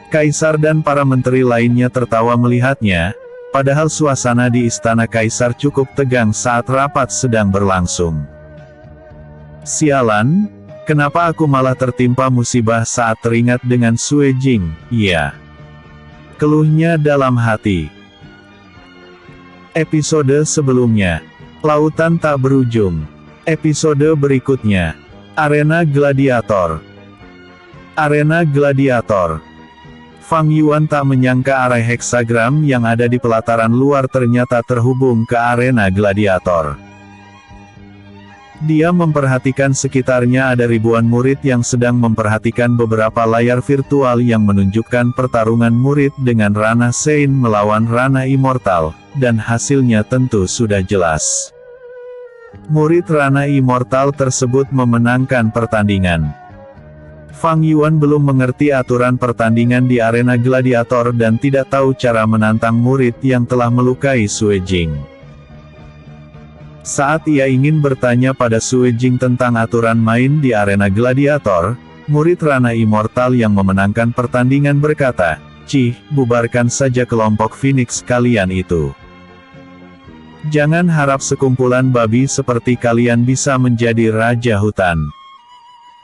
Kaisar dan para menteri lainnya tertawa melihatnya, padahal suasana di istana kaisar cukup tegang saat rapat sedang berlangsung. Sialan, kenapa aku malah tertimpa musibah saat teringat dengan Sue Jing, ya? Keluhnya dalam hati. Episode sebelumnya, Lautan Tak Berujung. Episode berikutnya, Arena Gladiator. Arena Gladiator. Fang Yuan tak menyangka arai heksagram yang ada di pelataran luar ternyata terhubung ke arena gladiator. Dia memperhatikan sekitarnya ada ribuan murid yang sedang memperhatikan beberapa layar virtual yang menunjukkan pertarungan murid dengan Rana Sein melawan Rana Immortal, dan hasilnya tentu sudah jelas. Murid Rana Immortal tersebut memenangkan pertandingan. Fang Yuan belum mengerti aturan pertandingan di arena gladiator dan tidak tahu cara menantang murid yang telah melukai Sue Jing. Saat ia ingin bertanya pada Sue Jing tentang aturan main di arena gladiator, murid Rana Immortal yang memenangkan pertandingan berkata, "Cih, bubarkan saja kelompok Phoenix kalian itu. Jangan harap sekumpulan babi seperti kalian bisa menjadi raja hutan."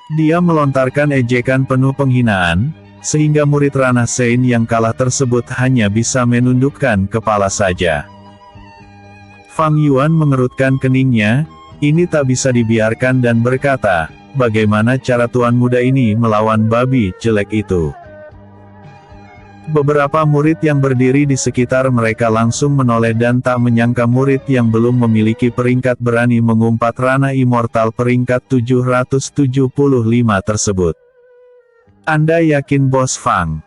Dia melontarkan ejekan penuh penghinaan, sehingga murid Rana Sein yang kalah tersebut hanya bisa menundukkan kepala saja. Fang Yuan mengerutkan keningnya, ini tak bisa dibiarkan dan berkata, bagaimana cara tuan muda ini melawan babi jelek itu? Beberapa murid yang berdiri di sekitar mereka langsung menoleh dan tak menyangka murid yang belum memiliki peringkat berani mengumpat Rana Immortal peringkat 775 tersebut. Anda yakin Bos Fang?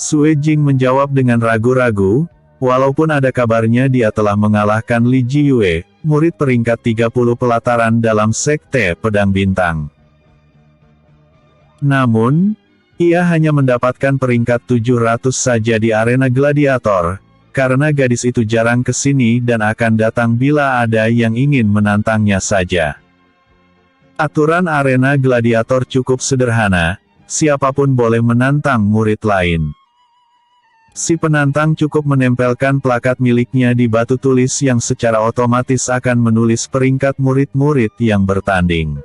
Sue Jing menjawab dengan ragu-ragu, walaupun ada kabarnya dia telah mengalahkan Li Jiyue, murid peringkat 30 pelataran dalam Sekte Pedang Bintang. Namun, ia hanya mendapatkan peringkat 700 saja di arena gladiator, karena gadis itu jarang kesini dan akan datang bila ada yang ingin menantangnya saja. Aturan arena gladiator cukup sederhana, siapapun boleh menantang murid lain. Si penantang cukup menempelkan plakat miliknya di batu tulis yang secara otomatis akan menulis peringkat murid-murid yang bertanding.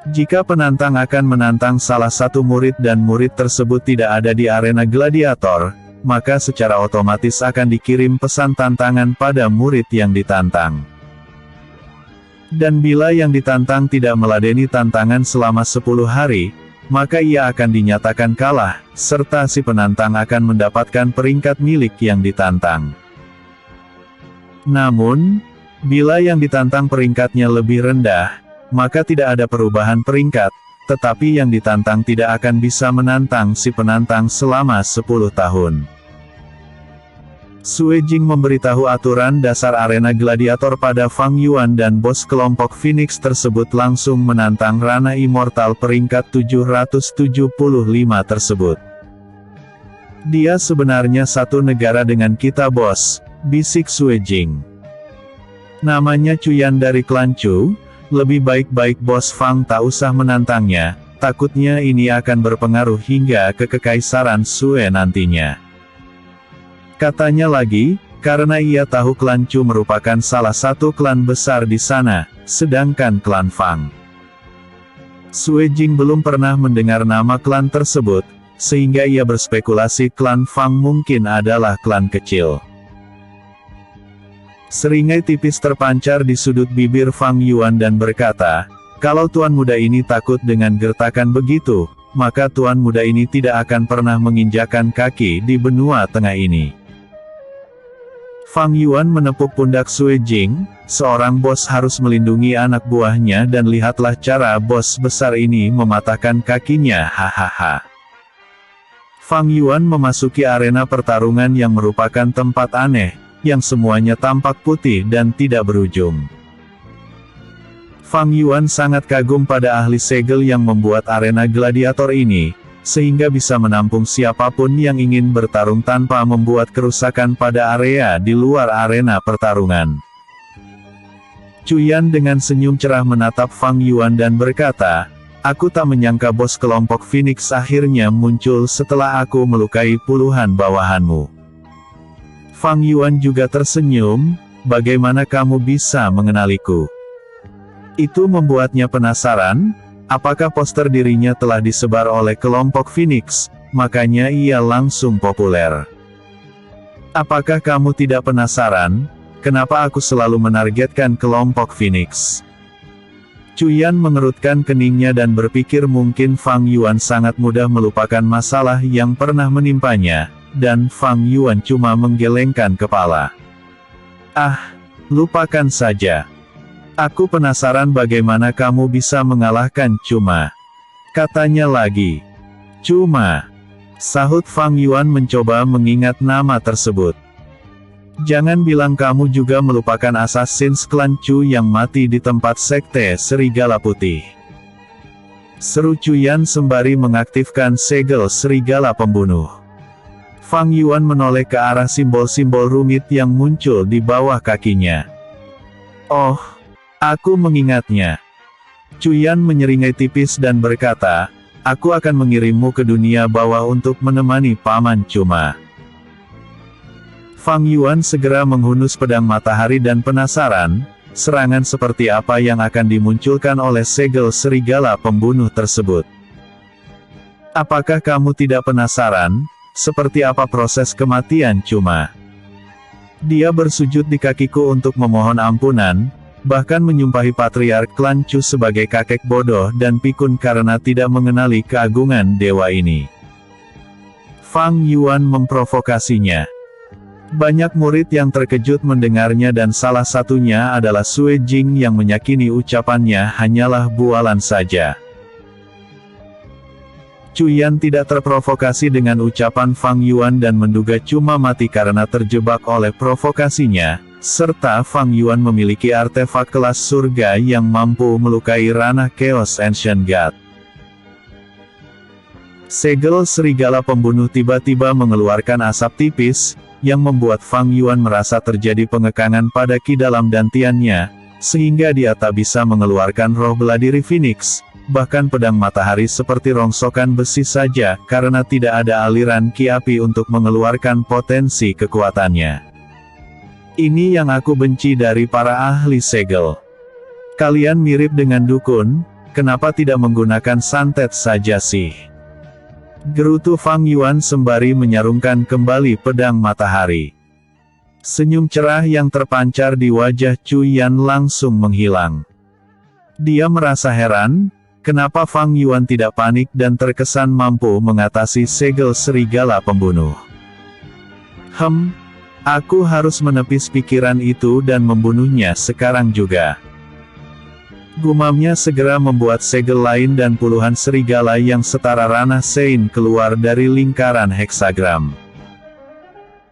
Jika penantang akan menantang salah satu murid dan murid tersebut tidak ada di arena gladiator, maka secara otomatis akan dikirim pesan tantangan pada murid yang ditantang. Dan bila yang ditantang tidak meladeni tantangan selama 10 hari, maka ia akan dinyatakan kalah, serta si penantang akan mendapatkan peringkat milik yang ditantang. Namun, bila yang ditantang peringkatnya lebih rendah, maka tidak ada perubahan peringkat, tetapi yang ditantang tidak akan bisa menantang si penantang selama 10 tahun. Sue Jing memberitahu aturan dasar arena gladiator pada Fang Yuan dan bos kelompok Phoenix tersebut langsung menantang Rana Immortal peringkat 775 tersebut. Dia sebenarnya satu negara dengan kita bos, bisik Sue Jing. Namanya Cuyan dari klan Chu. Lebih baik-baik Bos Fang tak usah menantangnya, takutnya ini akan berpengaruh hingga ke kekaisaran Sue nantinya. Katanya lagi, karena ia tahu klan Chu merupakan salah satu klan besar di sana, sedangkan klan Fang. Sue Jing belum pernah mendengar nama klan tersebut, sehingga ia berspekulasi klan Fang mungkin adalah klan kecil. Seringai tipis terpancar di sudut bibir Fang Yuan dan berkata, kalau tuan muda ini takut dengan gertakan begitu, maka tuan muda ini tidak akan pernah menginjakan kaki di benua tengah ini. Fang Yuan menepuk pundak Sue Jing, seorang bos harus melindungi anak buahnya dan lihatlah cara bos besar ini mematahkan kakinya hahaha. Fang Yuan memasuki arena pertarungan yang merupakan tempat aneh, yang semuanya tampak putih dan tidak berujung. Fang Yuan sangat kagum pada ahli segel yang membuat arena gladiator ini, sehingga bisa menampung siapapun yang ingin bertarung tanpa membuat kerusakan pada area di luar arena pertarungan. Cuyan dengan senyum cerah menatap Fang Yuan dan berkata, "Aku tak menyangka bos kelompok Phoenix akhirnya muncul setelah aku melukai puluhan bawahanmu." Fang Yuan juga tersenyum, "Bagaimana kamu bisa mengenaliku?" Itu membuatnya penasaran, apakah poster dirinya telah disebar oleh kelompok Phoenix, makanya ia langsung populer. "Apakah kamu tidak penasaran, kenapa aku selalu menargetkan kelompok Phoenix?" Cuyan mengerutkan keningnya dan berpikir mungkin Fang Yuan sangat mudah melupakan masalah yang pernah menimpanya, dan Fang Yuan cuma menggelengkan kepala. "Ah, lupakan saja. Aku penasaran bagaimana kamu bisa mengalahkan Cuma," katanya lagi. "Cuma," sahut Fang Yuan mencoba mengingat nama tersebut. "Jangan bilang kamu juga melupakan Assassins klan Chu yang mati di tempat sekte Serigala Putih," seru Cuyan sembari mengaktifkan segel Serigala Pembunuh. Fang Yuan menoleh ke arah simbol-simbol rumit yang muncul di bawah kakinya. "Oh, aku mengingatnya." Cuyan menyeringai tipis dan berkata, "Aku akan mengirimmu ke dunia bawah untuk menemani Paman Cuma." Fang Yuan segera menghunus pedang matahari dan penasaran, serangan seperti apa yang akan dimunculkan oleh segel Serigala Pembunuh tersebut. "Apakah kamu tidak penasaran, seperti apa proses kematian Cuma? Dia bersujud di kakiku untuk memohon ampunan, bahkan menyumpahi patriark klan Chu sebagai kakek bodoh dan pikun karena tidak mengenali keagungan dewa ini." Fang Yuan memprovokasinya. Banyak murid yang terkejut mendengarnya dan salah satunya adalah Sue Jing yang meyakini ucapannya hanyalah bualan saja. Cuyan tidak terprovokasi dengan ucapan Fang Yuan dan menduga cuma mati karena terjebak oleh provokasinya, serta Fang Yuan memiliki artefak kelas surga yang mampu melukai ranah Chaos Ancient God. Segel Serigala Pembunuh tiba-tiba mengeluarkan asap tipis, yang membuat Fang Yuan merasa terjadi pengekangan pada ki dalam dantiannya, sehingga dia tak bisa mengeluarkan roh bela diri Phoenix, bahkan pedang matahari seperti rongsokan besi saja, karena tidak ada aliran ki api untuk mengeluarkan potensi kekuatannya. "Ini yang aku benci dari para ahli segel. Kalian mirip dengan dukun, kenapa tidak menggunakan santet saja sih?" gerutu Fang Yuan sembari menyarungkan kembali pedang matahari. Senyum cerah yang terpancar di wajah Cuyan langsung menghilang. Dia merasa heran, kenapa Fang Yuan tidak panik dan terkesan mampu mengatasi segel Serigala Pembunuh. Aku harus menepis pikiran itu dan membunuhnya sekarang juga." Gumamnya segera membuat segel lain dan puluhan serigala yang setara ranah Sein keluar dari lingkaran heksagram.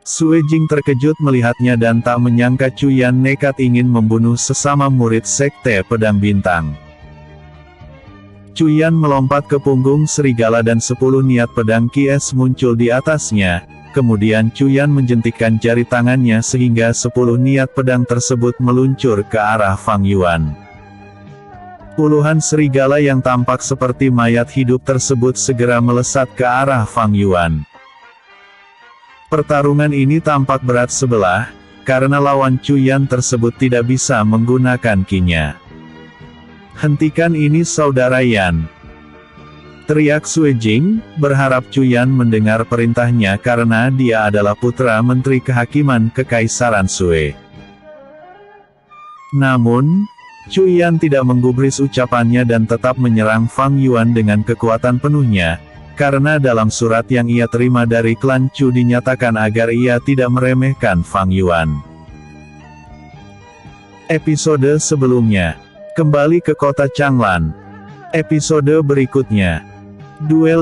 Sue Jing terkejut melihatnya dan tak menyangka Cuyan nekat ingin membunuh sesama murid sekte pedang bintang. Cuyan melompat ke punggung serigala dan 10 niat pedang Kies muncul di atasnya, kemudian Cuyan menjentikkan jari tangannya sehingga 10 niat pedang tersebut meluncur ke arah Fang Yuan. Puluhan serigala yang tampak seperti mayat hidup tersebut segera melesat ke arah Fang Yuan. Pertarungan ini tampak berat sebelah, karena lawan Cuyan tersebut tidak bisa menggunakan ki-nya. "Hentikan ini Saudara Yan!" teriak Sue Jing, berharap Cuyan mendengar perintahnya karena dia adalah putra Menteri Kehakiman Kekaisaran Sue. Namun, Cuyan tidak menggubris ucapannya dan tetap menyerang Fang Yuan dengan kekuatan penuhnya, karena dalam surat yang ia terima dari klan Chu dinyatakan agar ia tidak meremehkan Fang Yuan. Episode sebelumnya. Kembali ke kota Changlan. Episode berikutnya. Duel